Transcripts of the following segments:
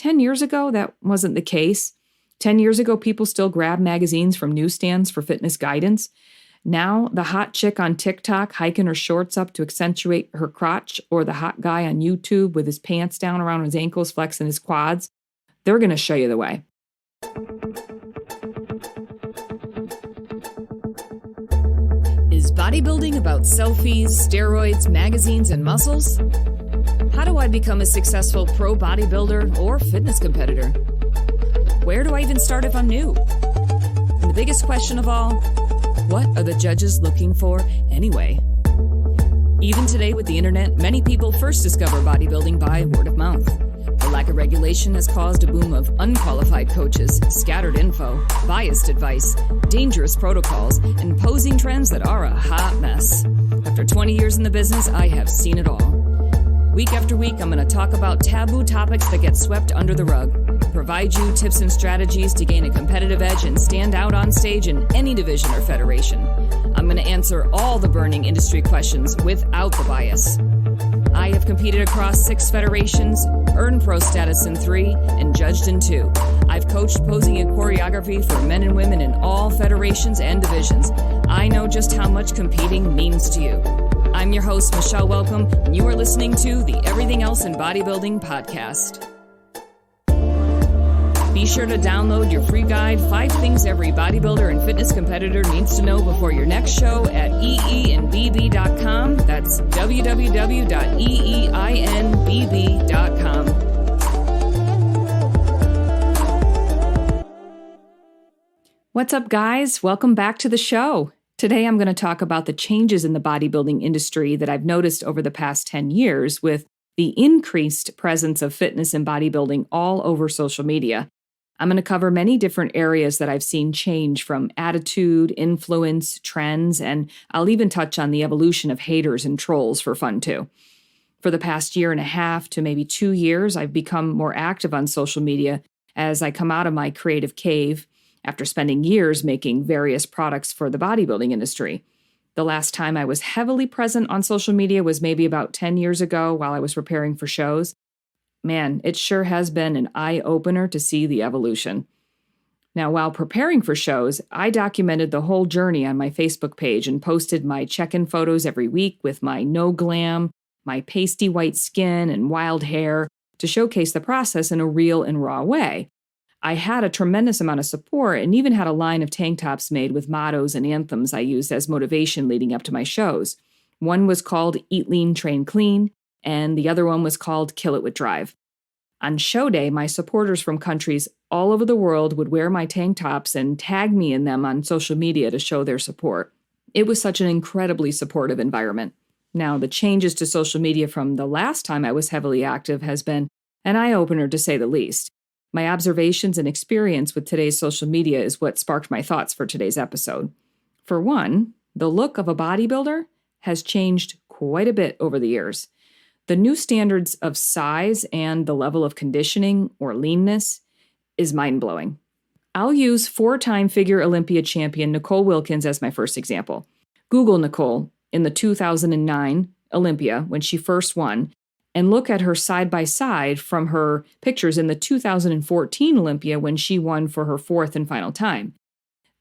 10 years ago, that wasn't the case. 10 years ago, people still grabbed magazines from newsstands for fitness guidance. Now, the hot chick on TikTok hiking her shorts up to accentuate her crotch, or the hot guy on YouTube with his pants down around his ankles flexing his quads, they're going to show you the way. Is bodybuilding about selfies, steroids, magazines, and muscles? How do I become a successful pro bodybuilder or fitness competitor? Where do I even start if I'm new? And the biggest question of all, what are the judges looking for anyway? Even today with the internet, many people first discover bodybuilding by word of mouth. The lack of regulation has caused a boom of unqualified coaches, scattered info, biased advice, dangerous protocols, and posing trends that are a hot mess. After 20 years in the business, I have seen it all. Week after week, I'm going to talk about taboo topics that get swept under the rug, provide you tips and strategies to gain a competitive edge and stand out on stage in any division or federation. I'm going to answer all the burning industry questions without the bias. I have competed across 6 federations, earned pro status in 3, and judged in 2. I've coached posing and choreography for men and women in all federations and divisions. I know just how much competing means to you. I'm your host, Michelle Welcome, and you are listening to the Everything Else in Bodybuilding podcast. Be sure to download your free guide, 5 Things Every Bodybuilder and Fitness Competitor Needs to Know Before Your Next Show at eeinbb.com. That's www.eeinbb.com. What's up, guys? Welcome back to the show. Today, I'm going to talk about the changes in the bodybuilding industry that I've noticed over the past 10 years with the increased presence of fitness and bodybuilding all over social media. I'm going to cover many different areas that I've seen change, from attitude, influence, trends, and I'll even touch on the evolution of haters and trolls for fun too. For the past year and a half to maybe 2 years, I've become more active on social media as I come out of my creative cave after spending years making various products for the bodybuilding industry. The last time I was heavily present on social media was maybe about 10 years ago while I was preparing for shows. Man, it sure has been an eye-opener to see the evolution. Now, while preparing for shows, I documented the whole journey on my Facebook page and posted my check-in photos every week with my no glam, my pasty white skin, and wild hair to showcase the process in a real and raw way. I had a tremendous amount of support and even had a line of tank tops made with mottos and anthems I used as motivation leading up to my shows. One was called Eat Lean, Train Clean, and the other one was called Kill It with Drive. On show day, my supporters from countries all over the world would wear my tank tops and tag me in them on social media to show their support. It was such an incredibly supportive environment. Now, the changes to social media from the last time I was heavily active has been an eye-opener to say the least. My observations and experience with today's social media is what sparked my thoughts for today's episode. For one, the look of a bodybuilder has changed quite a bit over the years. The new standards of size and the level of conditioning or leanness is mind-blowing. I'll use 4-time figure Olympia champion Nicole Wilkins as my first example. Google Nicole in the 2009 Olympia when she first won, and look at her side-by-side from her pictures in the 2014 Olympia when she won for her 4th and final time.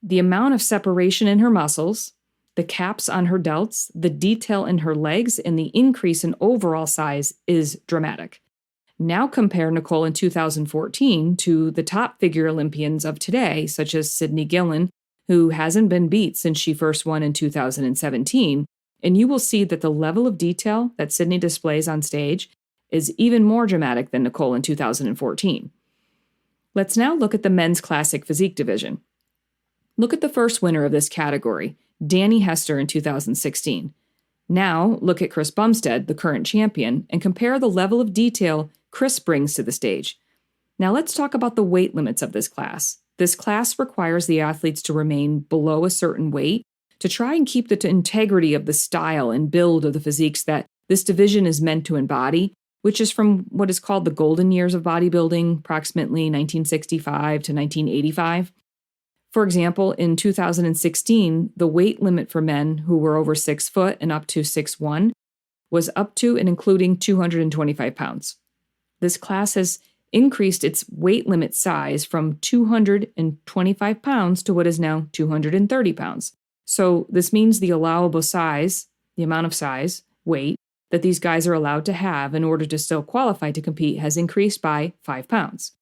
The amount of separation in her muscles, the caps on her delts, the detail in her legs, and the increase in overall size is dramatic. Now compare Nicole in 2014 to the top figure Olympians of today, such as Sydney Gillen, who hasn't been beat since she first won in 2017, and you will see that the level of detail that Sydney displays on stage is even more dramatic than Nicole in 2014. Let's now look at the men's classic physique division. Look at the first winner of this category, Danny Hester in 2016. Now look at Chris Bumstead, the current champion, and compare the level of detail Chris brings to the stage. Now let's talk about the weight limits of this class. This class requires the athletes to remain below a certain weight to try and keep the integrity of the style and build of the physiques that this division is meant to embody, which is from what is called the golden years of bodybuilding, approximately 1965 to 1985. For example, in 2016, the weight limit for men who were over 6 foot and up to 6'1" was up to and including 225 pounds. This class has increased its weight limit size from 225 pounds to what is now 230 pounds. So this means the allowable size, the amount of size, weight, that these guys are allowed to have in order to still qualify to compete has increased by 5 pounds.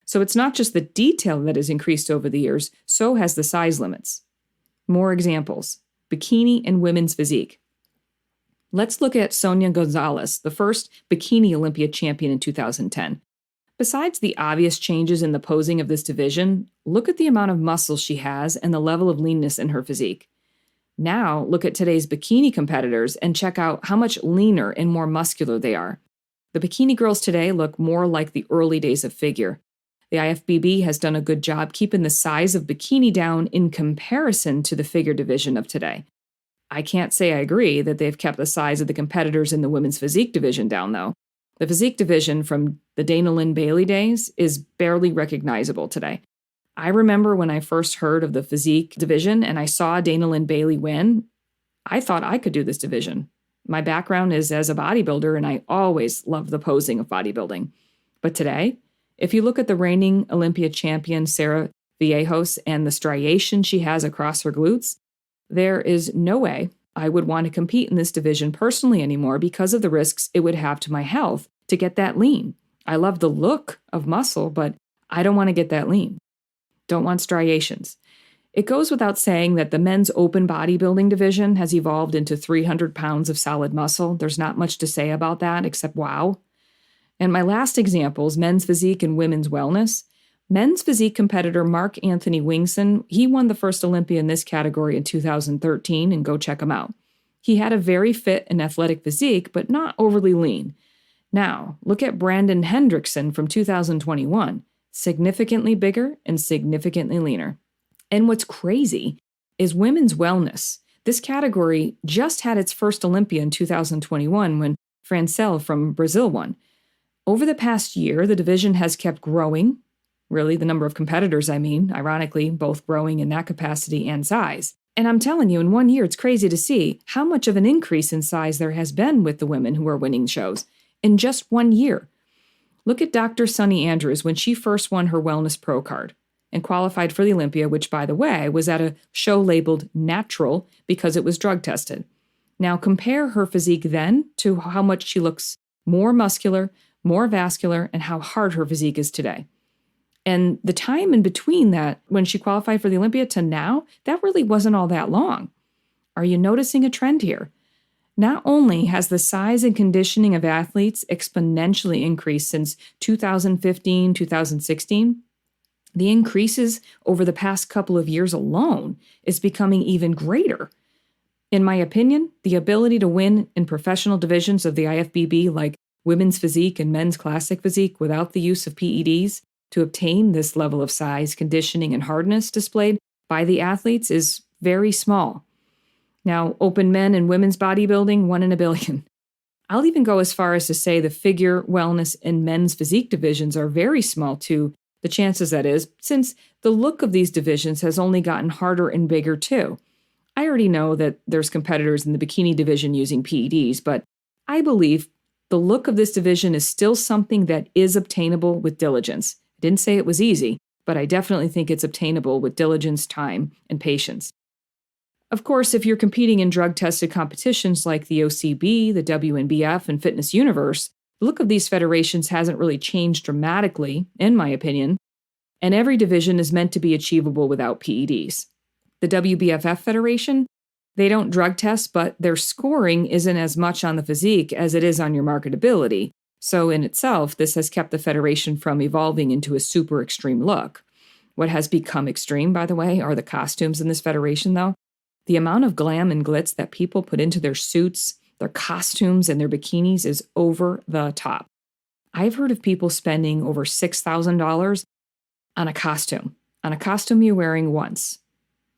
So it's not just the detail that has increased over the years, so has the size limits. More examples. Bikini and women's physique. Let's look at Sonia Gonzalez, the first Bikini Olympia champion in 2010. Besides the obvious changes in the posing of this division, look at the amount of muscle she has and the level of leanness in her physique. Now, look at today's bikini competitors and check out how much leaner and more muscular they are. The bikini girls today look more like the early days of figure. The IFBB has done a good job keeping the size of bikini down in comparison to the figure division of today. I can't say I agree that they've kept the size of the competitors in the women's physique division down, though. The physique division from the Dana Lynn Bailey days is barely recognizable today. I remember when I first heard of the physique division and I saw Dana Lynn Bailey win, I thought I could do this division. My background is as a bodybuilder, and I always loved the posing of bodybuilding. But today, if you look at the reigning Olympia champion Sarah Vallejos and the striation she has across her glutes, there is no way I would want to compete in this division personally anymore because of the risks it would have to my health to get that lean. I love the look of muscle, but I don't want to get that lean. Don't want striations. It goes without saying that the men's open bodybuilding division has evolved into 300 pounds of solid muscle. There's not much to say about that except wow. And my last example is men's physique and women's wellness. Men's physique competitor Mark Anthony Wingson, he won the first Olympia in this category in 2013, and go check him out. He had a very fit and athletic physique, but not overly lean. Now, look at Brandon Hendrickson from 2021. Significantly bigger and significantly leaner. And what's crazy is women's wellness. This category just had its first Olympia in 2021 when Francel from Brazil won. Over the past year, the division has kept growing. Really, the number of competitors, ironically, both growing in that capacity and size. And I'm telling you, in 1 year, it's crazy to see how much of an increase in size there has been with the women who are winning shows in just 1 year. Look at Dr. Sunny Andrews when she first won her Wellness Pro card and qualified for the Olympia, which, by the way, was at a show labeled natural because it was drug tested. Now compare her physique then to how much she looks more muscular, more vascular, and how hard her physique is today. And the time in between that, when she qualified for the Olympia to now, that really wasn't all that long. Are you noticing a trend here? Not only has the size and conditioning of athletes exponentially increased since 2015, 2016, the increases over the past couple of years alone is becoming even greater. In my opinion, the ability to win in professional divisions of the IFBB like women's physique and men's classic physique without the use of PEDs to obtain this level of size, conditioning, and hardness displayed by the athletes is very small. Now, open men and women's bodybuilding, 1 in a billion. I'll even go as far as to say the figure, wellness, and men's physique divisions are very small too, the chances that is, since the look of these divisions has only gotten harder and bigger too. I already know that there's competitors in the bikini division using PEDs, but I believe the look of this division is still something that is obtainable with diligence. I didn't say it was easy, but I definitely think it's obtainable with diligence, time, and patience. Of course, if you're competing in drug-tested competitions like the OCB, the WNBF, and Fitness Universe, the look of these federations hasn't really changed dramatically, in my opinion, and every division is meant to be achievable without PEDs. The WBFF Federation, they don't drug test, but their scoring isn't as much on the physique as it is on your marketability. So in itself, this has kept the federation from evolving into a super extreme look. What has become extreme, by the way, are the costumes in this federation, though. The amount of glam and glitz that people put into their suits, their costumes, and their bikinis is over the top. I've heard of people spending over $6,000 on a costume you're wearing once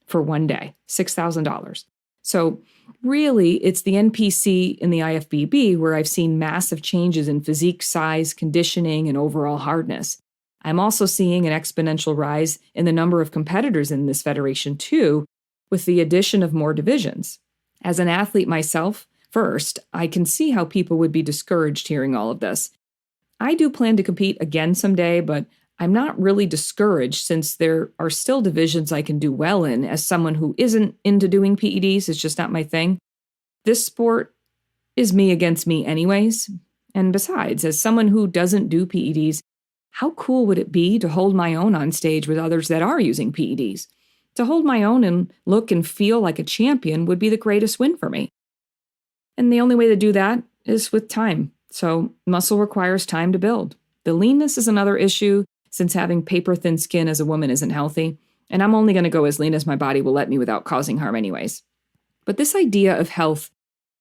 for 1 day, $6,000. So really, it's the NPC and the IFBB where I've seen massive changes in physique size, conditioning, and overall hardness. I'm also seeing an exponential rise in the number of competitors in this federation too, with the addition of more divisions. As an athlete myself, first, I can see how people would be discouraged hearing all of this. I do plan to compete again someday, but I'm not really discouraged since there are still divisions I can do well in as someone who isn't into doing PEDs. It's just not my thing. This sport is me against me anyways. And besides, as someone who doesn't do PEDs, how cool would it be to hold my own on stage with others that are using PEDs? To hold my own and look and feel like a champion would be the greatest win for me. And the only way to do that is with time. So muscle requires time to build. The leanness is another issue since having paper-thin skin as a woman isn't healthy. And I'm only going to go as lean as my body will let me without causing harm anyways. But this idea of health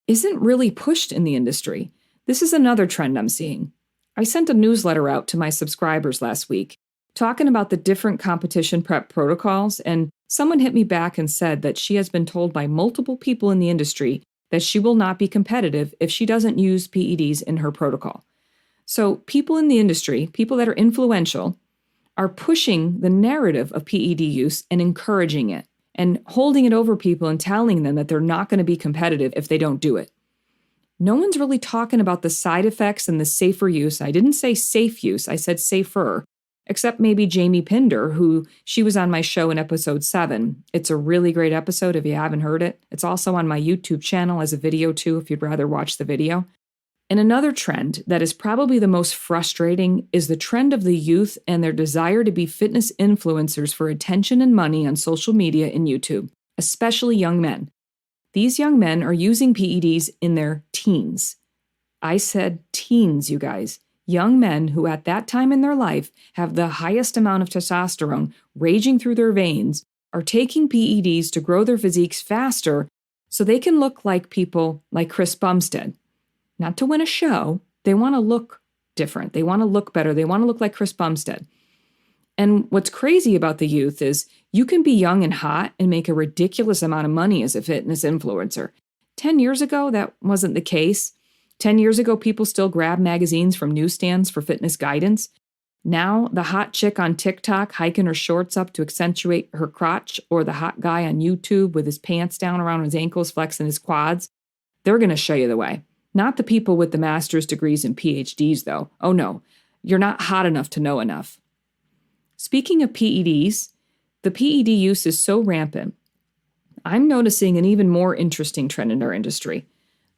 isn't really pushed in the industry. This is another trend I'm seeing. I sent a newsletter out to my subscribers last week talking about the different competition prep protocols, and someone hit me back and said that she has been told by multiple people in the industry that she will not be competitive if she doesn't use PEDs in her protocol. So people in the industry, people that are influential, are pushing the narrative of PED use and encouraging it and holding it over people and telling them that they're not going to be competitive if they don't do it. No one's really talking about the side effects and the safer use. I didn't say safe use, I said safer, except maybe Jamie Pinder, who she was on my show in episode 7. It's a really great episode if you haven't heard it. It's also on my YouTube channel as a video too, if you'd rather watch the video. And another trend that is probably the most frustrating is the trend of the youth and their desire to be fitness influencers for attention and money on social media and YouTube, especially young men. These young men are using PEDs in their teens. I said teens, you guys. Young men who at that time in their life have the highest amount of testosterone raging through their veins are taking PEDs to grow their physiques faster so they can look like people like Chris Bumstead. Not to win a show, they want to look different. They want to look better. They want to look like Chris Bumstead. And what's crazy about the youth is you can be young and hot and make a ridiculous amount of money as a fitness influencer. 10 years ago, that wasn't the case. 10 years ago, people still grabbed magazines from newsstands for fitness guidance. Now, the hot chick on TikTok hiking her shorts up to accentuate her crotch, or the hot guy on YouTube with his pants down around his ankles flexing his quads, they're going to show you the way. Not the people with the master's degrees and PhDs, though. Oh no, you're not hot enough to know enough. Speaking of PEDs, the PED use is so rampant. I'm noticing an even more interesting trend in our industry.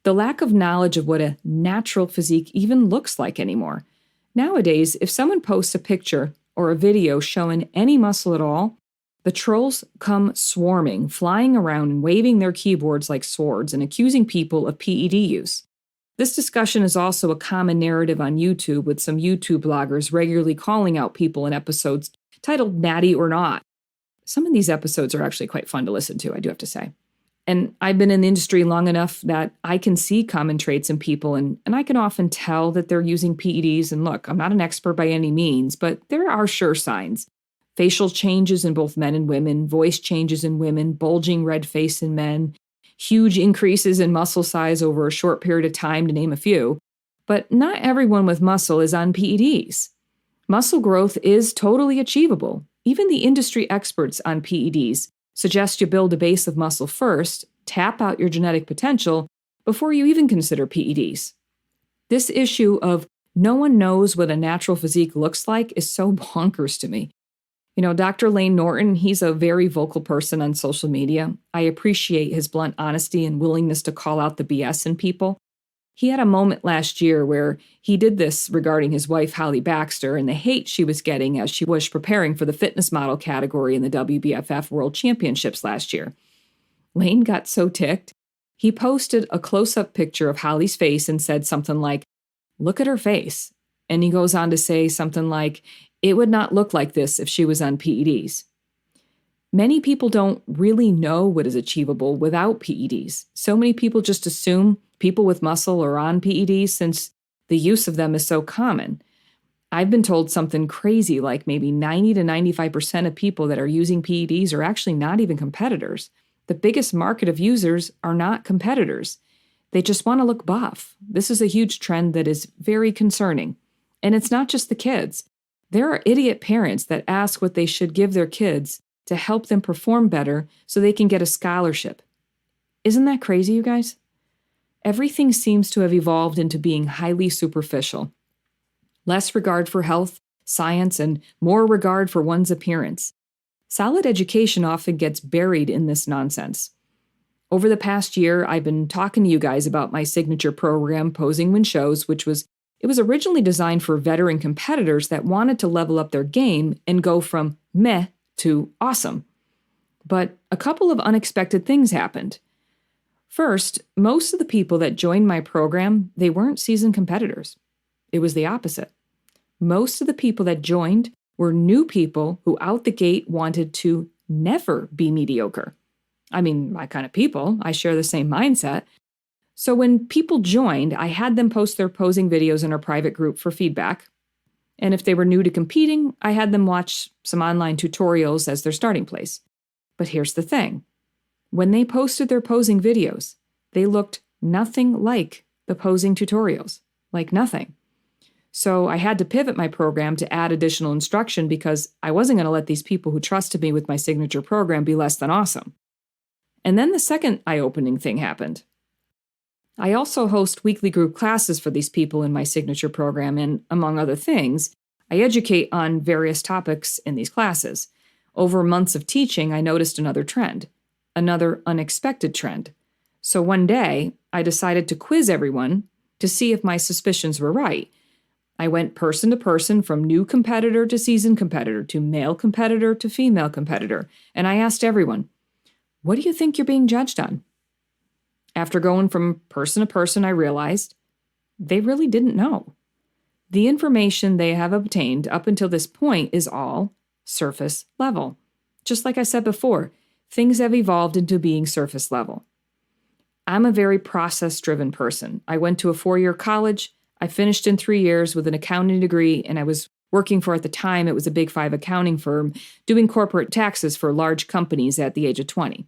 The lack of knowledge of what a natural physique even looks like anymore. Nowadays, if someone posts a picture or a video showing any muscle at all, the trolls come swarming, flying around and waving their keyboards like swords and accusing people of PED use. This discussion is also a common narrative on YouTube, with some YouTube bloggers regularly calling out people in episodes titled Natty or Not. Some of these episodes are actually quite fun to listen to, I do have to say. And I've been in the industry long enough that I can see common traits in people, and I can often tell that they're using PEDs. And look, I'm not an expert by any means, but there are sure signs. Facial changes in both men and women, voice changes in women, bulging red face in men, huge increases in muscle size over a short period of time, to name a few. But not everyone with muscle is on PEDs. Muscle growth is totally achievable. Even the industry experts on PEDs suggest you build a base of muscle first, tap out your genetic potential, before you even consider PEDs. This issue of no one knows what a natural physique looks like is so bonkers to me. You know, Dr. Lane Norton, he's a very vocal person on social media. I appreciate his blunt honesty and willingness to call out the BS in people. He had a moment last year where he did this regarding his wife, Holly Baxter, and the hate she was getting as she was preparing for the fitness model category in the WBFF World Championships last year. Lane got so ticked, he posted a close-up picture of Holly's face and said something like, "Look at her face." And he goes on to say something like, "It would not look like this if she was on PEDs." Many people don't really know what is achievable without PEDs. So many people just assume people with muscle are on PEDs since the use of them is so common. I've been told something crazy like maybe 90 to 95% of people that are using PEDs are actually not even competitors. The biggest market of users are not competitors. They just want to look buff. This is a huge trend that is very concerning. And it's not just the kids. There are idiot parents that ask what they should give their kids to help them perform better so they can get a scholarship. Isn't that crazy, you guys? Everything seems to have evolved into being highly superficial. less regard for health, science, and more regard for one's appearance. Solid education often gets buried in this nonsense. Over the past year, I've been talking to you guys about my signature program, Posing When Shows, which was originally designed for veteran competitors that wanted to level up their game and go from meh to awesome. But a couple of unexpected things happened. First, most of the people that joined my program, they weren't seasoned competitors. It was the opposite. Most of the people that joined were new people who out the gate wanted to never be mediocre. I mean, my kind of people. I share the same mindset. So when people joined, I had them post their posing videos in our private group for feedback. And if they were new to competing, I had them watch some online tutorials as their starting place. But here's the thing. When they posted their posing videos, they looked nothing like the posing tutorials, like nothing. So I had to pivot my program to add additional instruction because I wasn't going to let these people who trusted me with my signature program be less than awesome. And then the second eye-opening thing happened. I also host weekly group classes for these people in my signature program, and among other things, I educate on various topics in these classes. Over months of teaching, I noticed another trend, another unexpected trend. So one day, I decided to quiz everyone to see if my suspicions were right. I went person to person, from new competitor to seasoned competitor to male competitor to female competitor, and I asked everyone, what do you think you're being judged on? After going from person to person, I realized they really didn't know. The information they have obtained up until this point is all surface level. Just like I said before, things have evolved into being surface level. I'm a very process-driven person. I went to a 4-year college. I finished in 3 years with an accounting degree, and I was working for, at the time, it was a Big 5 accounting firm, doing corporate taxes for large companies at the age of 20.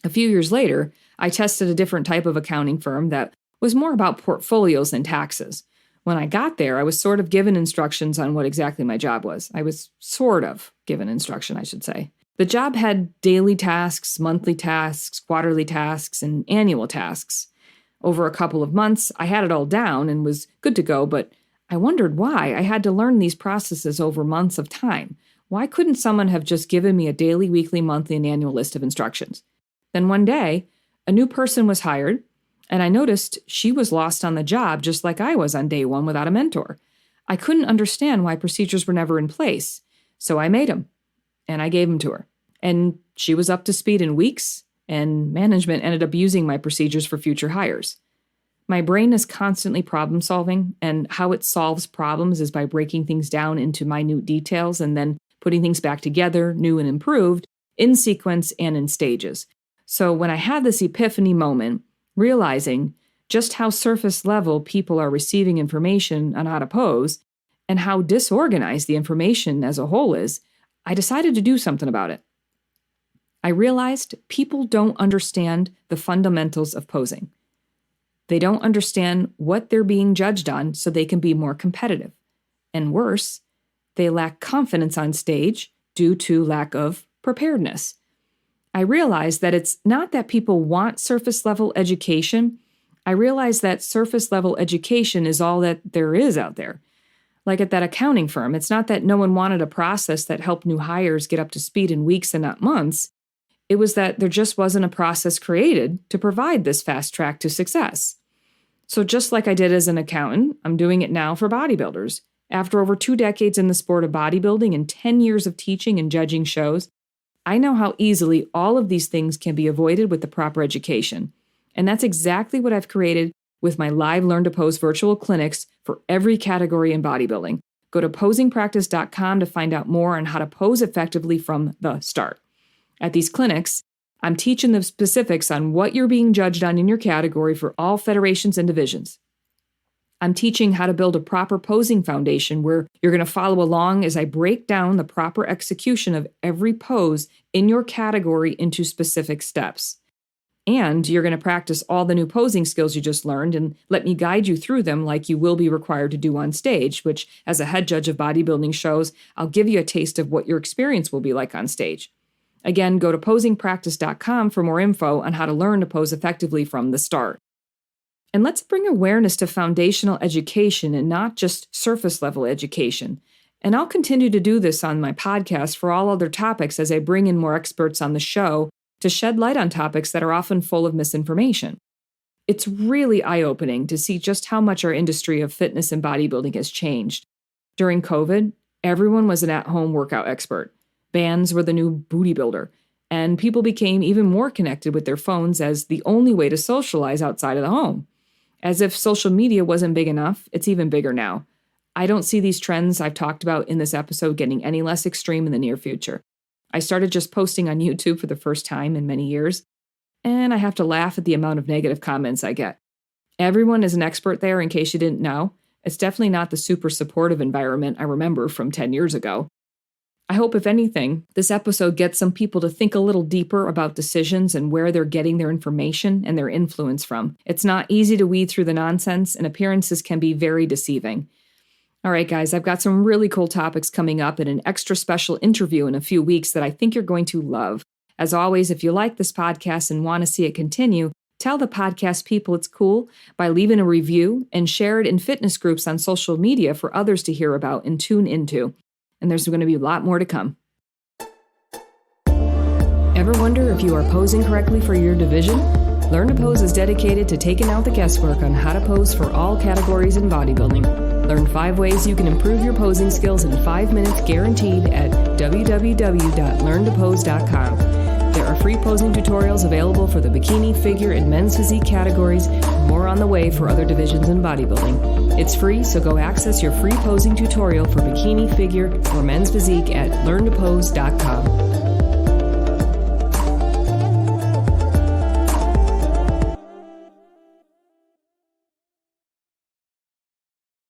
A few years later, I tested a different type of accounting firm that was more about portfolios than taxes. When I got there, I was sort of given instructions on what exactly my job was. I was sort of given instruction, I should say. The job had daily tasks, monthly tasks, quarterly tasks, and annual tasks. Over a couple of months, I had it all down and was good to go, but I wondered why I had to learn these processes over months of time. Why couldn't someone have just given me a daily, weekly, monthly, and annual list of instructions? Then one day, a new person was hired, and I noticed she was lost on the job just like I was on day one without a mentor. I couldn't understand why procedures were never in place, so I made them, and I gave them to her. And she was up to speed in weeks, and management ended up using my procedures for future hires. My brain is constantly problem solving, and how it solves problems is by breaking things down into minute details and then putting things back together, new and improved, in sequence and in stages. So when I had this epiphany moment, realizing just how surface level people are receiving information on how to pose and how disorganized the information as a whole is, I decided to do something about it. I realized people don't understand the fundamentals of posing. They don't understand what they're being judged on so they can be more competitive. And worse, they lack confidence on stage due to lack of preparedness. I realized that it's not that people want surface level education. I realized that surface level education is all that there is out there. Like at that accounting firm, it's not that no one wanted a process that helped new hires get up to speed in weeks and not months. It was that there just wasn't a process created to provide this fast track to success. So just like I did as an accountant, I'm doing it now for bodybuilders. After over 2 decades in the sport of bodybuilding and 10 years of teaching and judging shows, I know how easily all of these things can be avoided with the proper education. And that's exactly what I've created with my live Learn to Pose virtual clinics for every category in bodybuilding. Go to posingpractice.com to find out more on how to pose effectively from the start. At these clinics, I'm teaching the specifics on what you're being judged on in your category for all federations and divisions. I'm teaching how to build a proper posing foundation where you're going to follow along as I break down the proper execution of every pose in your category into specific steps. And you're going to practice all the new posing skills you just learned and let me guide you through them like you will be required to do on stage, which as a head judge of bodybuilding shows, I'll give you a taste of what your experience will be like on stage. Again, go to posingpractice.com for more info on how to learn to pose effectively from the start. And let's bring awareness to foundational education and not just surface level education. And I'll continue to do this on my podcast for all other topics as I bring in more experts on the show to shed light on topics that are often full of misinformation. It's really eye-opening to see just how much our industry of fitness and bodybuilding has changed. During COVID, everyone was an at-home workout expert. Bands were the new booty builder, and people became even more connected with their phones as the only way to socialize outside of the home. As if social media wasn't big enough, it's even bigger now. I don't see these trends I've talked about in this episode getting any less extreme in the near future. I started just posting on YouTube for the first time in many years, and I have to laugh at the amount of negative comments I get. Everyone is an expert there, in case you didn't know. It's definitely not the super supportive environment I remember from 10 years ago. I hope, if anything, this episode gets some people to think a little deeper about decisions and where they're getting their information and their influence from. It's not easy to weed through the nonsense, and appearances can be very deceiving. All right, guys, I've got some really cool topics coming up and an extra special interview in a few weeks that I think you're going to love. As always, if you like this podcast and want to see it continue, tell the podcast people it's cool by leaving a review and share it in fitness groups on social media for others to hear about and tune into. And there's going to be a lot more to come. Ever wonder if you are posing correctly for your division? Learn to Pose is dedicated to taking out the guesswork on how to pose for all categories in bodybuilding. Learn 5 ways you can improve your posing skills in 5 minutes guaranteed at www.learntopose.com. There are free posing tutorials available for the bikini, figure, and men's physique categories, and more on the way for other divisions in bodybuilding. It's free, so go access your free posing tutorial for bikini, figure, or men's physique at learntopose.com.